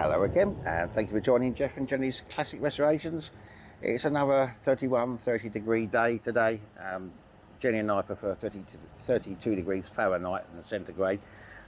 Hello again, and thank you for joining Jeff and Jenny's Classic Restorations. It's another 30 degree day today. Jenny and I prefer 32 degrees Fahrenheit in the centigrade,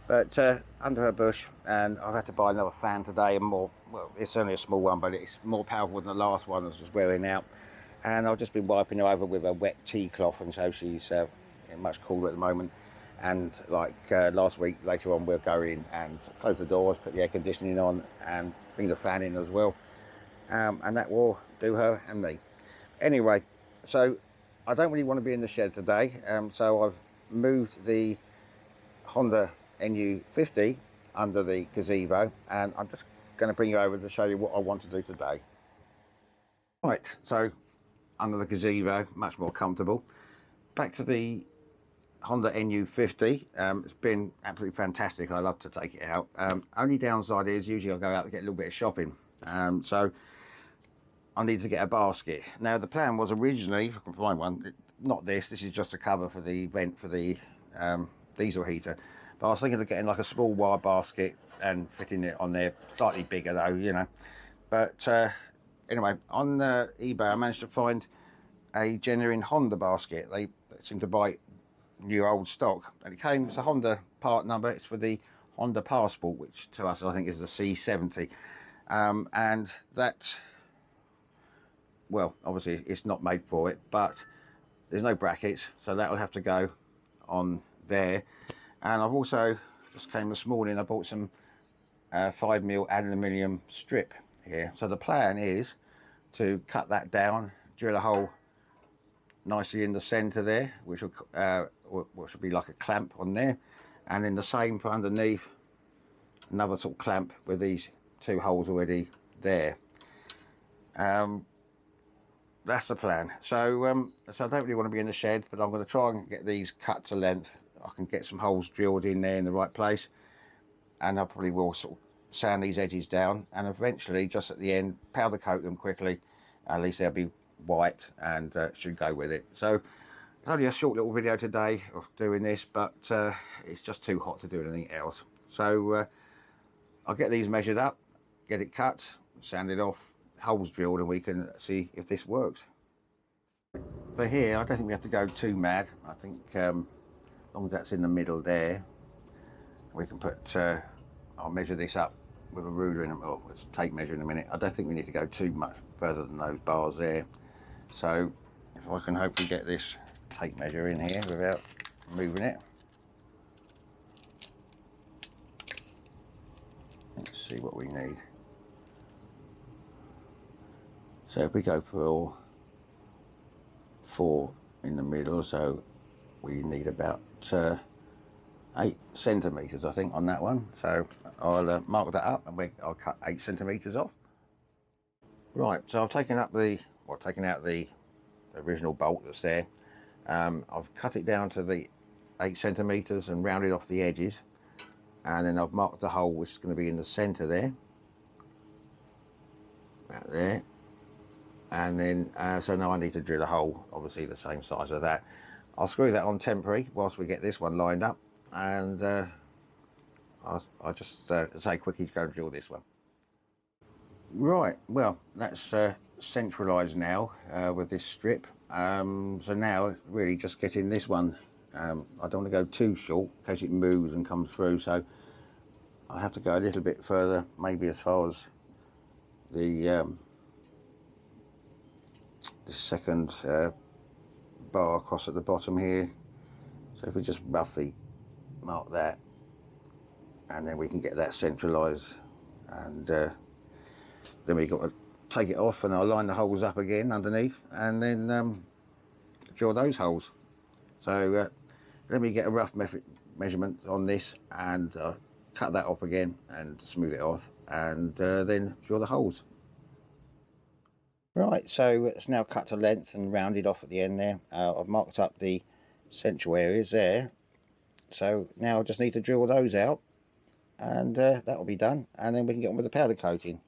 but under her bush, and I've had to buy another fan today, and more, well, it's only a small one, but it's more powerful than the last one that was wearing out. And I've just been wiping her over with a wet tea cloth, and so she's much cooler at the moment. And like last week, later on, we'll go in and close the doors, put the air conditioning on, and bring the fan in as well, and that will do her and me. Anyway, so I don't really want to be in the shed today, so I've moved the Honda NU50 under the gazebo, and I'm just going to bring you over to show you what I want to do today. Right, so under the gazebo, much more comfortable. Back to the Honda NU50. It's been absolutely fantastic. I love to take it out. Only downside is usually I'll go out and get a little bit of shopping, so I need to get a basket. Now the plan was originally, if I can find one, not this is just a cover for the vent for the diesel heater, but I was thinking of getting like a small wire basket and fitting it on there, slightly bigger though, you know. But anyway, on eBay I managed to find a genuine Honda basket. They seem to buy new old stock, and it came as a Honda part number. It's for the Honda Passport, which to us I think is the C70, and that, well, obviously it's not made for it, but there's no brackets, so that will have to go on there. And I've also just came this morning, I bought some 5mm aluminium strip here. So the plan is to cut that down, drill a hole nicely in the center there, which will be like a clamp on there, and then the same for underneath, another sort of clamp with these two holes already there. That's the plan. So so I don't really want to be in the shed, but I'm going to try and get these cut to length. I can get some holes drilled in there in the right place, and I probably will sort of sand these edges down, and eventually just at the end powder coat them quickly. At least they'll be white, and should go with it. So it's only a short little video today of doing this, but it's just too hot to do anything else. So I'll get these measured up, get it cut, sanded off, holes drilled, and we can see if this works. But here I don't think we have to go too mad. I think as long as that's in the middle there, we can put I'll measure this up with a ruler in them. Oh, let's tape measure in a minute. I don't think we need to go too much further than those bars there. So if I can hopefully get this tape measure in here without moving it. Let's see what we need. So if we go for 4 in the middle, so we need about 8 centimeters, I think, on that one. So I'll mark that up, and I'll cut 8 centimeters off. Right, so I've taken out the original bolt that's there. I've cut it down to the 8 centimeters and rounded off the edges, and then I've marked the hole, which is going to be in the center there, about there. And then so now I need to drill a hole, obviously the same size as that. I'll screw that on temporary whilst we get this one lined up, and I'll just say quickly to go and drill this one. Right, well, that's centralized now with this strip. So now it's really just getting this one. I don't want to go too short in case it moves and comes through, so I'll have to go a little bit further, maybe as far as the second bar across at the bottom here. So if we just roughly mark that, and then we can get that centralized, and then we've got to take it off, and I'll line the holes up again underneath, and then drill those holes. So let me get a rough measurement on this, and cut that off again and smooth it off, and then drill the holes. Right, so it's now cut to length and rounded off at the end there. I've marked up the central areas there, so now I just need to drill those out, and that will be done, and then we can get on with the powder coating.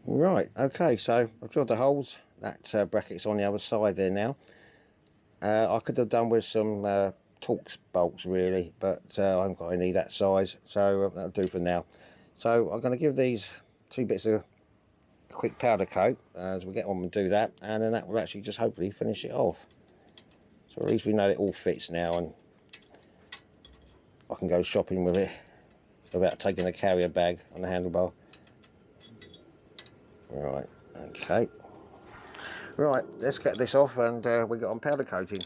Right, okay, so I've drilled the holes. That bracket's on the other side there now. I could have done with some Torx bolts really, but I haven't got any that size, so that'll do for now. So I'm going to give these 2 bits of a quick powder coat as we get on and do that, and then that will actually just hopefully finish it off. So at least we know it all fits now, and I can go shopping with it without taking a carrier bag on the handlebar. Right, okay. Right, let's get this off and we get on powder coating.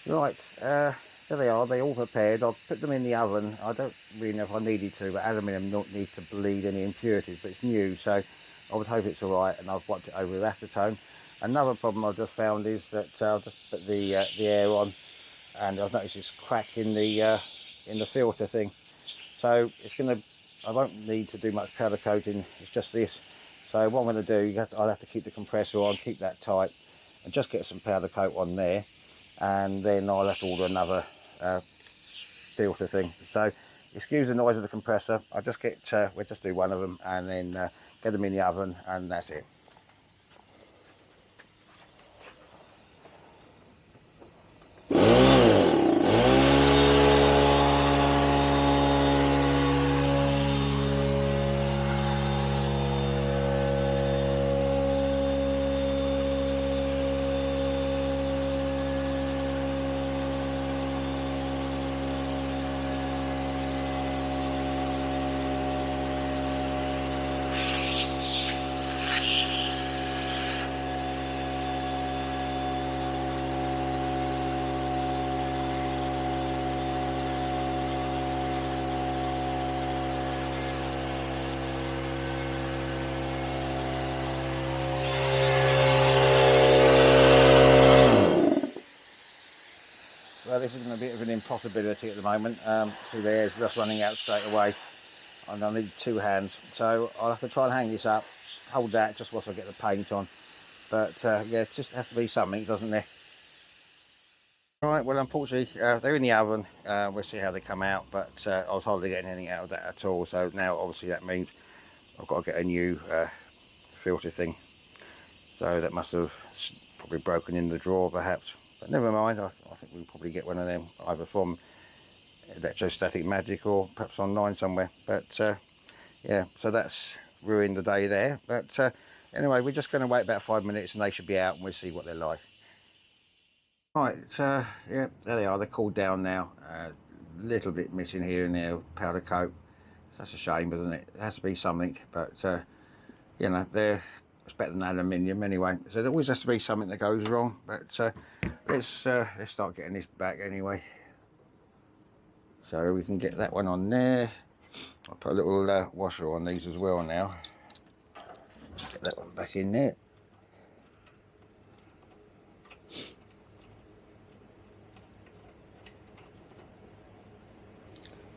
Right, there they are, they're all prepared. I've put them in the oven. I don't really know if I needed to, but aluminium don't need to bleed any impurities, but it's new, so I would hope it's alright, and I've wiped it over with acetone. Another problem I've just found is that I'll just put the air on, and I've noticed this crack in the filter thing. So it's I won't need to do much powder coating, it's just this. So what I'm going to do, I'll have to keep the compressor on, keep that tight, and just get some powder coat on there, and then I'll have to order another filter thing. So excuse the noise of the compressor. We'll just do one of them, and then get them in the oven, and that's it. Well, this is a bit of an impossibility at the moment. See, the air's just running out straight away, and I need 2 hands. So I'll have to try and hang this up, hold that just whilst I get the paint on. But yeah, it just has to be something, doesn't there? Right, well, unfortunately, they're in the oven. We'll see how they come out, but I was hardly getting anything out of that at all. So now, obviously, that means I've got to get a new filter thing. So that must have probably broken in the drawer, perhaps. But never mind, I think we'll probably get one of them either from Electrostatic Magic or perhaps online somewhere. But yeah, so that's ruined the day there. But anyway, we're just going to wait about 5 minutes and they should be out, and we'll see what they're like. Right, yeah, there they are. They're cooled down now. A little bit missing here and there, powder coat. That's a shame, isn't it? It has to be something, but you know, it's better than aluminium anyway. So there always has to be something that goes wrong. But let's start getting this back anyway. So we can get that one on there. I'll put a little washer on these as well now. Let's get that one back in there.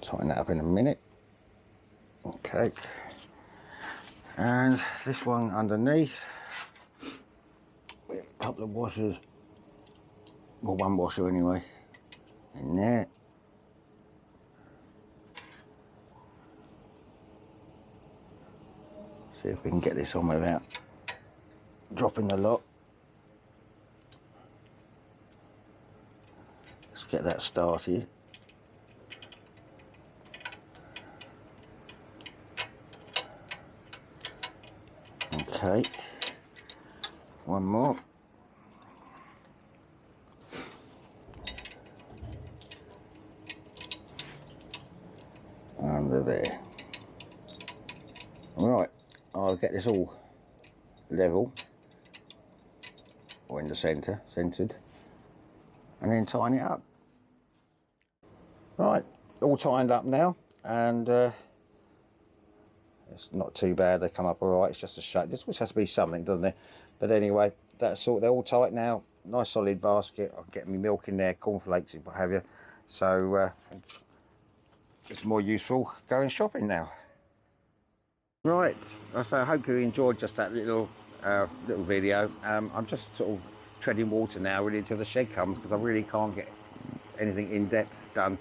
Tighten that up in a minute. Okay. And this one underneath, we have a couple of washers, well, 1 washer anyway, in there. See if we can get this on without dropping the lot. Let's get that started. Okay, 1 more. Under there. Right, I'll get this all level, or in the centre, centred, and then tighten it up. Right, all tightened up now, and it's not too bad. They come up all right. It's just a shake. This always has to be something, doesn't it? But anyway, that's all. They're all tight now. Nice solid basket. I can get my milk in there, cornflakes, what have you. So it's more useful going shopping now. Right. So I hope you enjoyed just that little video. I'm just sort of treading water now, really, until the shed comes, because I really can't get anything in depth done.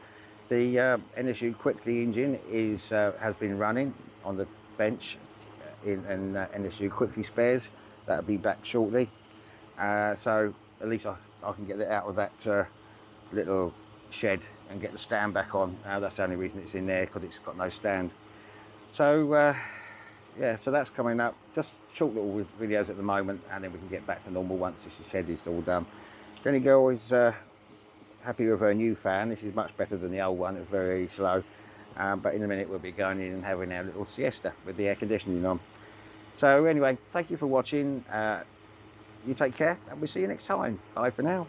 The NSU Quickly engine has been running on the bench in NSU Quickly spares. That'll be back shortly, so at least I can get it out of that little shed and get the stand back on. That's the only reason it's in there, because it's got no stand. So yeah, so that's coming up. Just short little videos at the moment, and then we can get back to normal once this shed is all done. Jenny girl is happy with her new fan. This is much better than the old one. It was very slow. But in a minute we'll be going in and having our little siesta with the air conditioning on. So anyway, thank you for watching. You take care, and we'll see you next time. Bye for now.